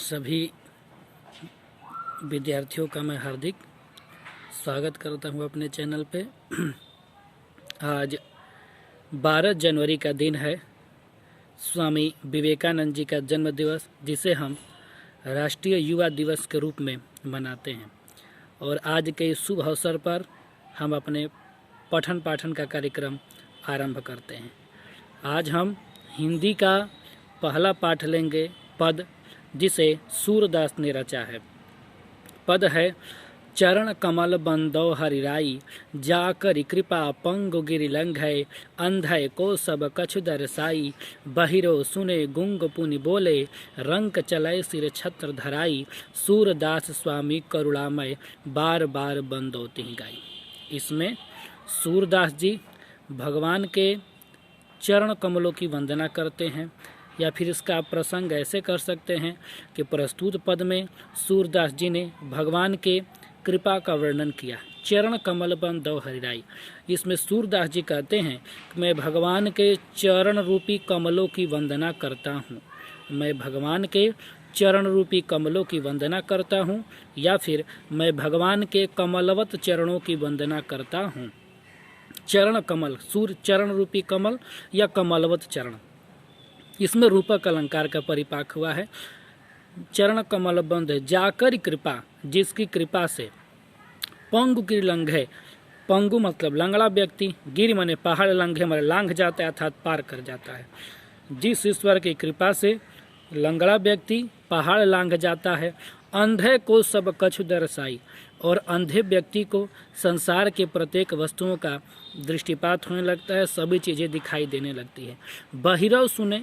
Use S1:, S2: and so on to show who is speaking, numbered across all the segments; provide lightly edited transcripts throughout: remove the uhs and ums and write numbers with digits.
S1: सभी विद्यार्थियों का मैं हार्दिक स्वागत करता हूं अपने चैनल पे। आज 12 जनवरी का दिन है, स्वामी विवेकानंद जी का जन्म दिवस, जिसे हम राष्ट्रीय युवा दिवस के रूप में मनाते हैं। और आज के इस शुभ अवसर पर हम अपने पठन पाठन का कार्यक्रम आरंभ करते हैं। आज हम हिंदी का पहला पाठ लेंगे, पद, जिसे सूरदास ने रचा है। पद है, चरण कमल बंदो हरिराई, जाकर कृपा पंगु गिरि लंघय, अंधय को सब कछु दरसाई, बहिरो सुने गुंग पुनि बोले, रंक चलय सिर छत्र धराई, सूरदास स्वामी करुणामय, बार बार बंदो तिहि गाई। इसमें सूरदास जी भगवान के चरण कमलों की वंदना करते हैं, या फिर इसका प्रसंग ऐसे कर सकते हैं कि प्रस्तुत पद में सूरदास जी ने भगवान के कृपा का वर्णन किया। चरण कमल बंदो हरिराई, इसमें सूरदास जी कहते हैं कि मैं भगवान के चरण रूपी कमलों की वंदना करता हूँ। मैं भगवान के चरण रूपी कमलों की वंदना करता हूँ, या फिर मैं भगवान के कमलवत चरणों की वंदना करता हूँ। चरण कमल, सूर्य चरण रूपी कमल या कमलवत चरण, इसमें रूपक अलंकार का परिपाक हुआ है। चरण कमल बंद, जाकर कृपा, जिसकी कृपा से, पंगु गिरि लंघे, पंगु मतलब लंगड़ा व्यक्ति, गिरि माने पहाड़, लंघे माने लांघ जाता है अर्थात पार कर जाता है। जिस ईश्वर की कृपा से लंगड़ा व्यक्ति पहाड़ लांघ जाता है, अंधे को सब कछु दरसाई, और अंधे व्यक्ति को संसार के प्रत्येक वस्तुओं का दृष्टिपात होने लगता है, सभी चीज़ें दिखाई देने लगती है। बहिरव सुने,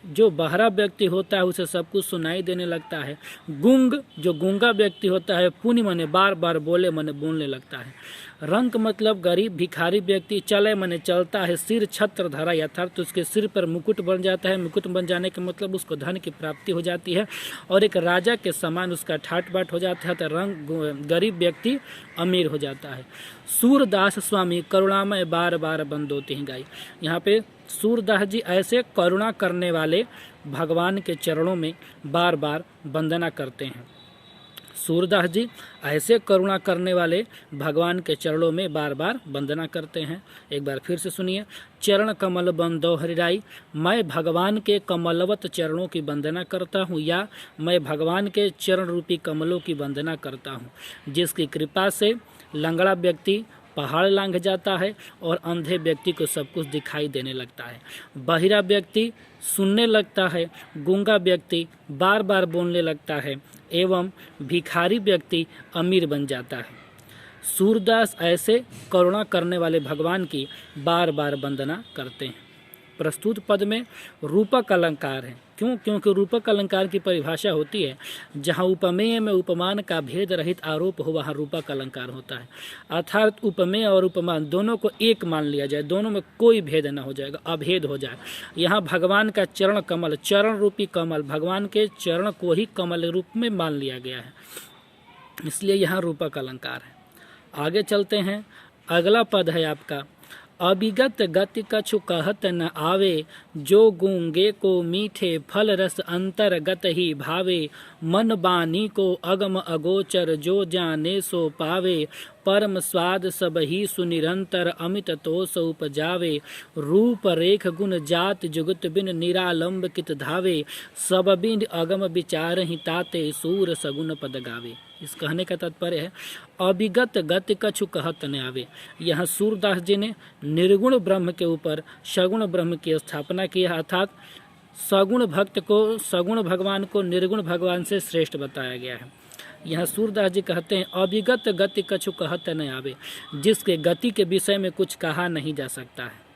S1: जो बहरा व्यक्ति होता है उसे सब कुछ सुनाई देने लगता है। गुंग, जो गूंगा व्यक्ति होता है, पुनि माने बार बार बोले माने बोलने लगता है। रंक मतलब गरीब भिखारी व्यक्ति, चले माने चलता है। सिर छत्र धरा, अर्थात उसके सिर पर मुकुट बन जाता है। मुकुट बन जाने के मतलब उसको धन की प्राप्ति हो जाती है और एक राजा के समान उसका ठाट बाट हो जाता है, तो गरीब व्यक्ति अमीर हो जाता है। सूरदास स्वामी करुणामय, बार बार बंदो तिहि गाई। यहाँ पे सूरदास जी ऐसे करुणा करने वाले भगवान के चरणों में बार बार वंदना करते हैं। सूरदास जी ऐसे करुणा करने वाले भगवान के चरणों में बार बार वंदना करते हैं। एक बार फिर से सुनिए। चरण कमल बंदो हरिराई, मैं भगवान के कमलवत चरणों की वंदना करता हूँ, या मैं भगवान के चरण रूपी कमलों की वंदना करता हूँ, जिसकी कृपा से लंगड़ा व्यक्ति पहाड़ लांघ जाता है और अंधे व्यक्ति को सब कुछ दिखाई देने लगता है। बहिरा व्यक्ति सुनने लगता है, गूंगा व्यक्ति बार बार बोलने लगता है, एवं भिखारी व्यक्ति अमीर बन जाता है। सूरदास ऐसे करुणा करने वाले भगवान की बार बार वंदना करते हैं। प्रस्तुत पद में रूपक अलंकार है। क्योंकि रूपक अलंकार की परिभाषा होती है, जहाँ उपमेय में उपमान का भेद रहित आरोप हो, वहाँ रूपक अलंकार होता है। अर्थात उपमेय और उपमान दोनों को एक मान लिया जाए, दोनों में कोई भेद न हो जाएगा, अभेद हो जाए। यहाँ भगवान का चरण कमल, चरण रूपी कमल, भगवान के चरण को ही कमल रूप में मान लिया गया है, इसलिए यहाँ रूपक अलंकार है। आगे चलते हैं। अगला पद है आपका, अभिगत गति कछु कहत न आवे, जो गूंगे को मीठे फल रस अंतर्गत ही भावे, मन बानी को अगम अगोचर, जो जाने सो पावे, परम स्वाद सब ही सुनिरंतर, अमित तोष उपजावे, रूप रेख गुण जात जुगत बिन, निरालंब कित धावे, सब बिन अगम विचार ही ताते, सूर सगुन पद गावे। इस कहने का तात्पर्य है, अभिगत गति कछु कहत न आवे। यहाँ सूरदास जी ने निर्गुण ब्रह्म के ऊपर सगुण ब्रह्म की स्थापना की, अर्थात सगुण भक्त को, सगुण भगवान को निर्गुण भगवान से श्रेष्ठ बताया गया है। यहाँ सूरदास जी कहते हैं, अभिगत गति कछु कहत न आवे, जिसके गति के विषय में कुछ कहा नहीं जा सकता है।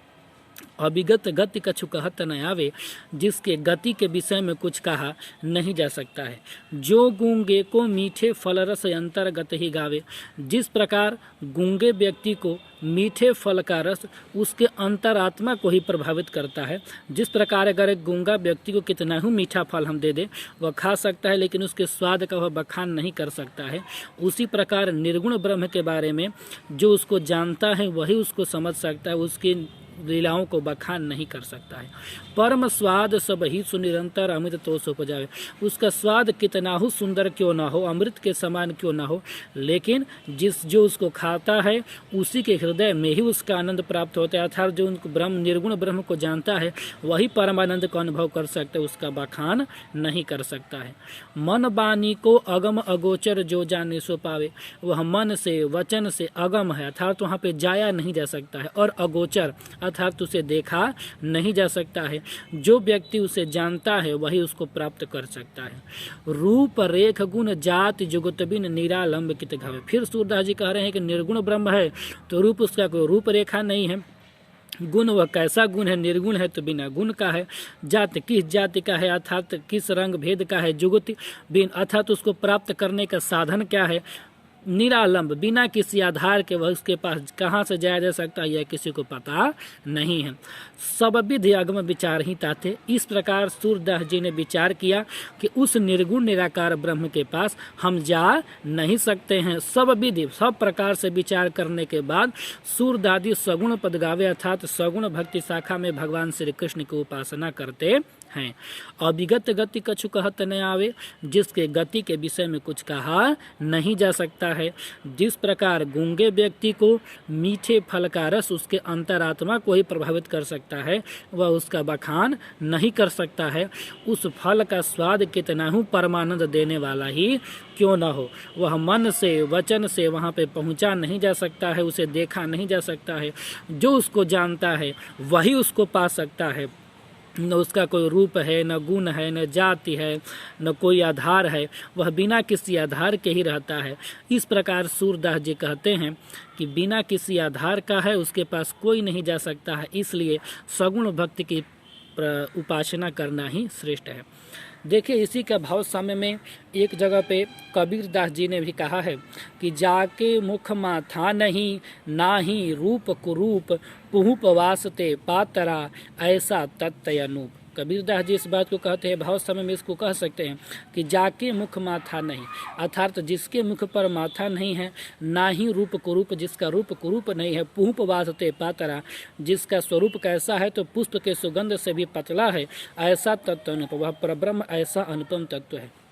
S1: अभिगत गति कछु कहत न आवे, जिसके गति के विषय में कुछ कहा नहीं जा सकता है। जो गूंगे को मीठे फल रस अंतर्गत ही गावे, जिस प्रकार गूंगे व्यक्ति को मीठे फल का रस उसके अंतरात्मा को ही प्रभावित करता है, जिस प्रकार अगर एक गूंगा व्यक्ति को कितना ही मीठा फल हम दे दें वह खा सकता है, लेकिन उसके स्वाद का वह बखान नहीं कर सकता है, उसी प्रकार निर्गुण ब्रह्म के बारे में जो उसको जानता है वही उसको समझ सकता है, उसकी लीलाओं को बखान नहीं कर सकता है। परम स्वाद सब ही सुनिरंतर अमृत तो सो उपजावे, उसका स्वाद कितना हो सुंदर क्यों ना हो, अमृत के समान क्यों ना हो, लेकिन जो उसको खाता है उसी के हृदय में ही उसका आनंद प्राप्त होता है। अर्थात जो उनको ब्रह्म निर्गुण ब्रह्म को जानता है वही परमानंद को अनुभव कर सकता है, उसका बखान नहीं कर सकता है। मन वाणी को अगम अगोचर जो जाने सो पावे, वह मन से वचन से अगम है अर्थात वहाँ पे जाया नहीं जा सकता है, और अगोचर अर्थात उसे देखा नहीं जा सकता है। जो व्यक्ति उसे जानता है वही उसको प्राप्त कर सकता है। रूप रेख गुण जाति जुगत बिन निरालंब कित घावे। फिर सूरदास जी कह रहे हैं कि निर्गुण ब्रह्म है तो रूप उसका कोई रूप रेखा नहीं है, गुण वह कैसा गुण है, निर्गुण है तो बिना गुण का है, जाति किस जाति का है अर्थात किस रंग भेद का है, जुगति बिन अर्थात उसको प्राप्त करने का साधन क्या है, निरालंब बिना किसी आधार के वह उसके पास कहाँ से जाया जा सकता है यह किसी को पता नहीं है। सब विधि अगम विचार ही ताते। इस प्रकार सूरदास जी ने विचार किया कि उस निर्गुण निराकार ब्रह्म के पास हम जा नहीं सकते हैं। सब विधि सब प्रकार से विचार करने के बाद सूरदादी सगुण पद गावे अर्थात सगुण भक्ति शाखा में भगवान श्री कृष्ण की उपासना करते हैं। अविगत गति कछु कहत न आवे, जिसके गति के विषय में कुछ कहा नहीं जा सकता है। जिस प्रकार गूंगे व्यक्ति को मीठे फल का रस उसके अंतरात्मा को ही प्रभावित कर सकता है, वह उसका बखान नहीं कर सकता है। उस फल का स्वाद कितना ही परमानंद देने वाला ही क्यों न हो, वह मन से वचन से वहाँ पे पहुँचा नहीं जा सकता है, उसे देखा नहीं जा सकता है। जो उसको जानता है वही उसको पा सकता है। न उसका कोई रूप है, न गुण है, न जाति है, न कोई आधार है, वह बिना किसी आधार के ही रहता है। इस प्रकार सूरदास जी कहते हैं कि बिना किसी आधार का है उसके पास कोई नहीं जा सकता है, इसलिए सगुण भक्ति की उपासना करना ही श्रेष्ठ है। देखिए इसी का भाव साम्य में एक जगह पे कबीर दास जी ने भी कहा है कि जाके मुख माथा नहीं नाही रूप कुरूप पुहुप वासते पातरा ऐसा तत्य अनूप। कबीर दास जी इस बात को कहते हैं, भाव समय में इसको कह सकते हैं कि जाके मुख माथा नहीं अर्थात जिसके मुख पर माथा नहीं है, ना ही रूप कुरूप जिसका रूप कुरूप नहीं है, पुहुप वासते पातरा जिसका स्वरूप कैसा है तो पुष्प के सुगंध से भी पतला है, ऐसा तत्व अनुपम, वह परब्रह्म ऐसा अनुपम तत्व है।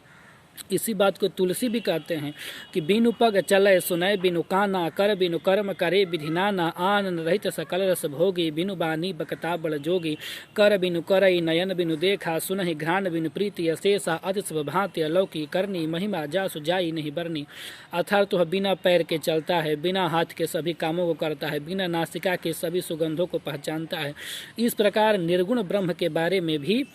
S1: इसी बात को तुलसी भी कहते हैं कि बिनु पग चले सुनय बिनु काना कर बिनु कर्म करे विधिनाना आनंद रहित सकल रस भोगी बिनु बानी बकता बड़ जोगी कर बिनु करई नयन बिनु देखा सुनहि घ्राण बिनु प्रीति अशेषा अतिशव भांति अलौकी करनी महिमा जासु जाई नहीं बरनी। अर्थात वह बिना पैर के चलता है, बिना हाथ के सभी कामों को करता है, बिना नासिका के सभी सुगंधों को पहचानता है। इस प्रकार निर्गुण ब्रह्म के बारे में भी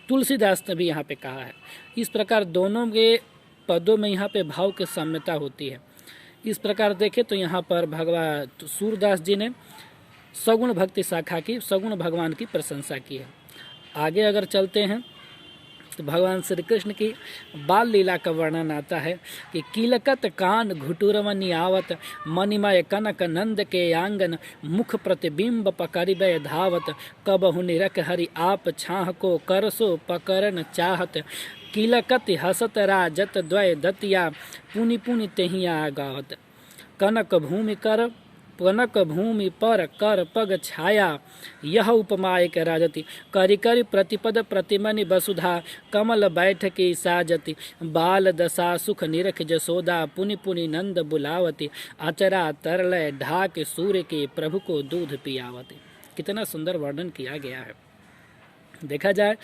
S1: तुलसीदास ने भी यहाँ पे कहा है। इस प्रकार दोनों के पदों में यहाँ पे भाव की साम्यता होती है। इस प्रकार देखें तो यहाँ पर भगवान सूरदास जी ने सगुण भक्ति शाखा की सगुण भगवान की प्रशंसा की है। आगे अगर चलते हैं तो भगवान श्री कृष्ण की बाल लीला का वर्णन आता है कि कीलकत कान घुटुरवनी आवत मणिमय कनक नंद के आंगन मुख प्रतिबिंब पकड़िबे धावत कबहु निरख हरि आप छाह को करसो पकड़न चाहत कीलकत हसत राजत द्वय दतिया पुनि पुनि तेहिया गावत कनक भूमि पर कर पग छाया यह उपमाय के राजति करि करि प्रतिपद प्रतिमनि वसुधा कमल बैठ के साजति बाल दशा सुख निरख जसोदा पुनि पुनि नंद बुलावती अचरा तरलय ढाक सूर्य के प्रभु को दूध पियावती। कितना सुंदर वर्णन किया गया है। देखा जाए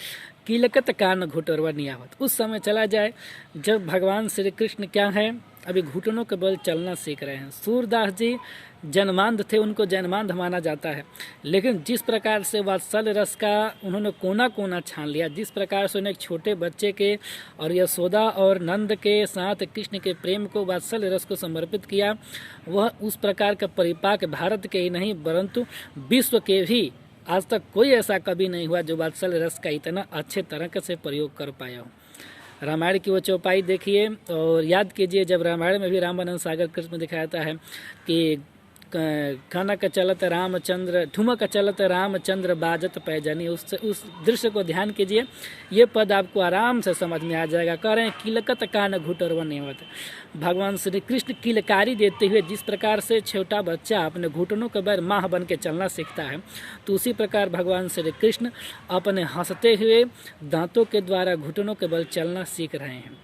S1: कीलकत कान घुटरवा नियावत, उस समय चला जाए जब भगवान श्री कृष्ण क्या है अभी घुटनों के बल चलना सीख रहे हैं। सूरदास जी जन्मांध थे, उनको जन्मांध माना जाता है, लेकिन जिस प्रकार से वात्सल्य रस का उन्होंने कोना कोना छान लिया, जिस प्रकार से उन्हें एक छोटे बच्चे के और यशोदा और नंद के साथ कृष्ण के प्रेम को वात्सल्य रस को समर्पित किया, वह उस प्रकार का परिपाक भारत के ही नहीं परंतु विश्व के भी आज तक कोई ऐसा कभी नहीं हुआ जो वात्सल्य रस का इतना अच्छे तरह से प्रयोग कर पाया हो। रामायण की वो चौपाई देखिए और याद कीजिए, जब रामायण में भी रामानंद सागर कृष्ण में दिखाया जाता है कि कनक चलत रामचंद्र, ठुमक चलत रामचंद्र बाजत पैजनी। उस दृश्य को ध्यान कीजिए, ये पद आपको आराम से समझ में आ जाएगा। कह रहे हैं किलकत कान घुटरवन नेवत, भगवान श्री कृष्ण किलकारी देते हुए जिस प्रकार से छोटा बच्चा अपने घुटनों के बल माह बन के चलना सीखता है, तो उसी प्रकार भगवान श्री कृष्ण अपने हंसते हुए दांतों के द्वारा घुटनों के बल चलना सीख रहे हैं।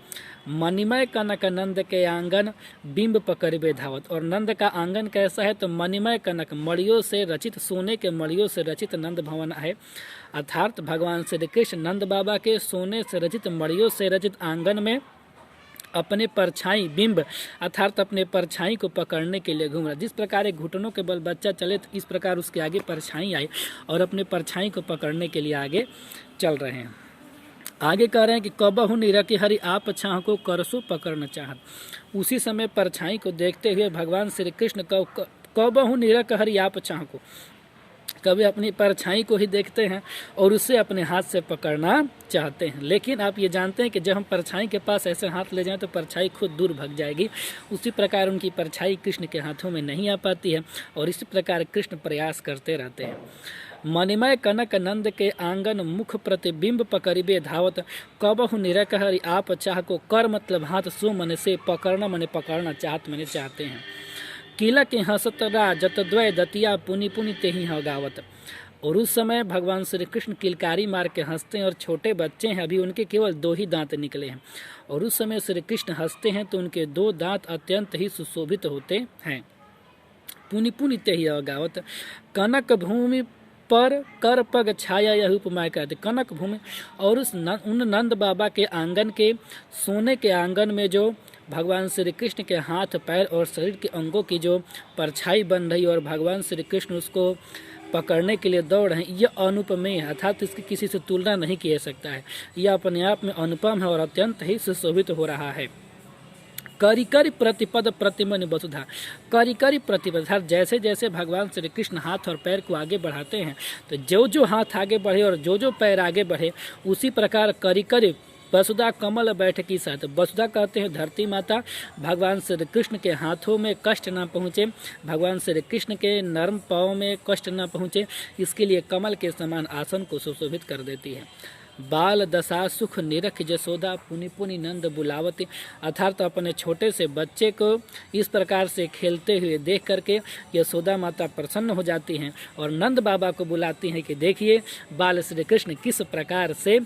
S1: मणिमय कनक नंद के आंगन बिंब पकड़बे धावत। और नंद का आंगन कैसा है, तो मणिमय कनक, मणियों से रचित, सोने के मणियों से रचित नंद भवन है। अर्थात भगवान श्री कृष्ण नंद बाबा के सोने से रचित, मणियों से रचित आंगन में अपने परछाई, बिंब अर्थात अपने परछाई को पकड़ने के लिए घूम रहा। जिस प्रकार एक घुटनों के बल बच्चा चले, तो इस प्रकार उसके आगे परछाई आई और अपने परछाई को पकड़ने के लिए आगे चल रहे हैं। आगे कह रहे हैं कि कबहु निरख हरि आप छाह को करसो पकड़ना चाहत। उसी समय परछाई को देखते हुए भगवान श्री कृष्ण कबहु निरख हरि आप छाह को, कभी अपनी परछाई को ही देखते हैं और उसे अपने हाथ से पकड़ना चाहते हैं। लेकिन आप ये जानते हैं कि जब हम परछाई के पास ऐसे हाथ ले जाएं तो परछाई खुद दूर भाग जाएगी। उसी प्रकार उनकी परछाई कृष्ण के हाथों में नहीं आ पाती है और इसी प्रकार कृष्ण प्रयास करते रहते हैं। मणिमय कनक नंद के आंगन मुख प्रतिबिंब पकड़िबे धावत, कबहु निरख हरि आप चाह को, कर मतलब हाथ, सो मन से, पकड़ना मने पकड़ना, चाहत मने चाहते हैं। किला के हंसत राजत द्वय दतिया पुनि पुनि तेहि हगावत। और उस समय भगवान श्री कृष्ण किलकारी मार के हंसते हैं और छोटे बच्चे हैं, अभी उनके केवल 2 ही दांत निकले हैं। और उस समय श्री कृष्ण हंसते हैं तो उनके 2 दांत अत्यंत ही सुशोभित होते हैं। पुनि पुनि तेहि हगावत, कनक भूमि पर कर पग छाया, यह उपमा कहते। कनक भूमि और उन नंद बाबा के आंगन के, सोने के आंगन में जो भगवान श्री कृष्ण के हाथ, पैर और शरीर के अंगों की जो परछाई बन रही और भगवान श्री कृष्ण उसको पकड़ने के लिए दौड़ रहे हैं, यह अनुपमेय है, अर्थात इसकी किसी से तुलना नहीं किया सकता है। यह अपने आप में अनुपम है और अत्यंत ही सुशोभित हो रहा है। करिकरि प्रतिपद प्रतिमन वसुधा, करिकरि प्रतिपद, जैसे जैसे भगवान श्री कृष्ण हाथ और पैर को आगे बढ़ाते हैं, तो जो जो हाथ आगे बढ़े और जो जो पैर आगे बढ़े, उसी प्रकार करिकरि वसुधा कमल बैठकी साथ। वसुधा कहते हैं धरती माता। भगवान श्री कृष्ण के हाथों में कष्ट ना पहुँचे, भगवान श्री कृष्ण के नर्म पाँव में कष्ट ना पहुँचे, इसके लिए कमल के समान आसन को सुशोभित कर देती है। बाल दशा सुख निरख जसोदा पुनि पुनि नंद बुलावती, अर्थात अपने छोटे से बच्चे को इस प्रकार से खेलते हुए देख करके यशोदा माता प्रसन्न हो जाती हैं और नंद बाबा को बुलाती हैं कि देखिए बाल श्री कृष्ण किस प्रकार से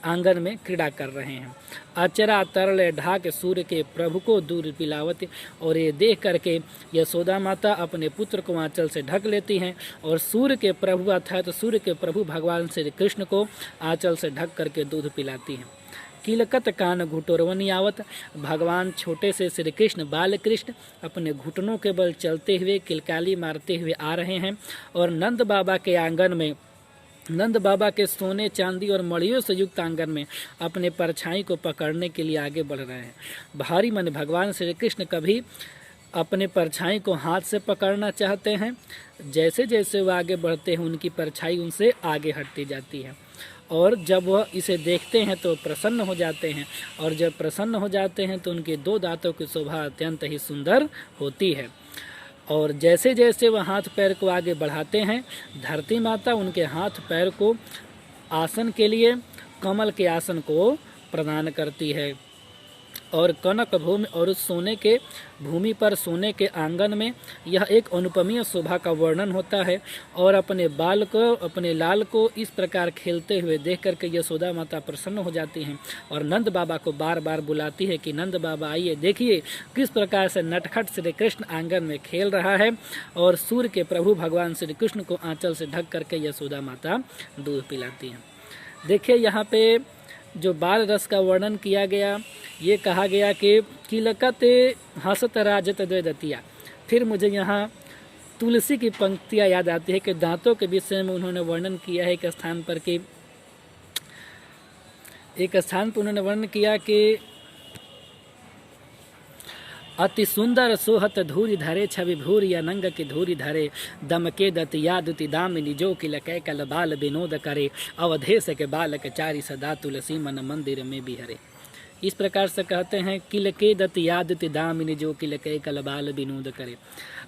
S1: आंगन में क्रीड़ा कर रहे हैं। अचरा तरल ढाक सूर्य के प्रभु को दूर पिलावती, और ये देख करके यशोदा माता अपने पुत्र को आंचल से ढक लेती हैं और सूर्य के प्रभु अर्थात तो सूर्य के प्रभु भगवान श्री कृष्ण को आंचल से ढक करके दूध पिलाती हैं। किलकत कान घुटोरवनी आवत, भगवान छोटे से श्री कृष्ण बाल कृष्ण अपने घुटनों के बल चलते हुए किलकाली मारते हुए आ रहे हैं और नंद बाबा के आंगन में, नंद बाबा के सोने चांदी और मड़ियों से युक्त आंगन में अपने परछाई को पकड़ने के लिए आगे बढ़ रहे हैं। भारी मन भगवान श्री कृष्ण कभी अपने परछाई को हाथ से पकड़ना चाहते हैं, जैसे जैसे वो आगे बढ़ते हैं उनकी परछाई उनसे आगे हटती जाती है और जब वह इसे देखते हैं तो प्रसन्न हो जाते हैं और जब प्रसन्न हो जाते हैं तो उनके 2 दांतों की शोभा अत्यंत ही सुंदर होती है। और जैसे जैसे वह हाथ पैर को आगे बढ़ाते हैं, धरती माता उनके हाथ पैर को आसन के लिए कमल के आसन को प्रदान करती है और कनक भूमि और उस सोने के भूमि पर सोने के आंगन में यह एक अनुपमीय शोभा का वर्णन होता है। और अपने बाल को, अपने लाल को इस प्रकार खेलते हुए देख करके यशोदा माता प्रसन्न हो जाती हैं और नंद बाबा को बार बार बुलाती है कि नंद बाबा आइए, देखिए किस प्रकार से नटखट श्री कृष्ण आंगन में खेल रहा है। और सूर्य के प्रभु भगवान श्री कृष्ण को आंचल से ढक करके यशोदा माता दूध पिलाती हैं। देखिए यहाँ पे जो बाल रस का वर्णन किया गया, ये कहा गया कि किलकत हंसत राजत द्वैदतिया। फिर मुझे यहाँ तुलसी की पंक्तियाँ याद आती है कि दांतों के विषय में उन्होंने वर्णन किया है। एक स्थान पर उन्होंने वर्णन किया कि अति सुंदर सोहत धूरी धरे छवि भूरी अनंग की धूरी धरे दमके दतिया दुति दामिनी जो किलकै कल बाल विनोद करे अवधेश के बालक चारी सदा तुलसी मन मंदिर में बिहरे। इस प्रकार से कहते हैं किल के दत यादति दामिनी जो किल के कलबाल विनोद करे।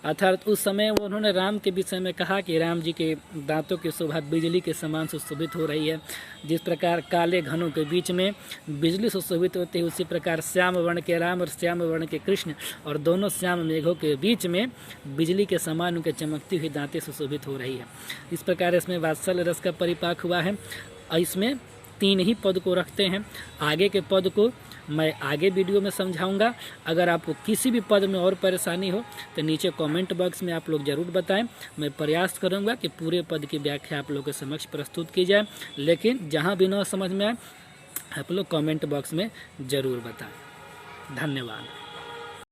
S1: अर्थात उस समय उन्होंने राम के विषय में कहा कि राम जी के दांतों की शोभा बिजली के समान सुशोभित हो रही है। जिस प्रकार काले घनों के बीच में बिजली सुशोभित होती है, उसी प्रकार श्याम वर्ण के राम और श्याम वर्ण के कृष्ण और दोनों श्याम मेघों के बीच में बिजली के समान उनके चमकती हुई दांतें सुशोभित हो रही है। इस प्रकार इसमें वात्सल्य रस का परिपाक हुआ है। इसमें 3 ही पद को रखते हैं। आगे के पद को मैं आगे वीडियो में समझाऊंगा। अगर आपको किसी भी पद में और परेशानी हो तो नीचे कमेंट बॉक्स में आप लोग ज़रूर बताएं। मैं प्रयास करूंगा कि पूरे पद की व्याख्या आप लोगों के समक्ष प्रस्तुत की जाए, लेकिन जहां भी न समझ में आए आप लोग कमेंट बॉक्स में ज़रूर बताएं। धन्यवाद।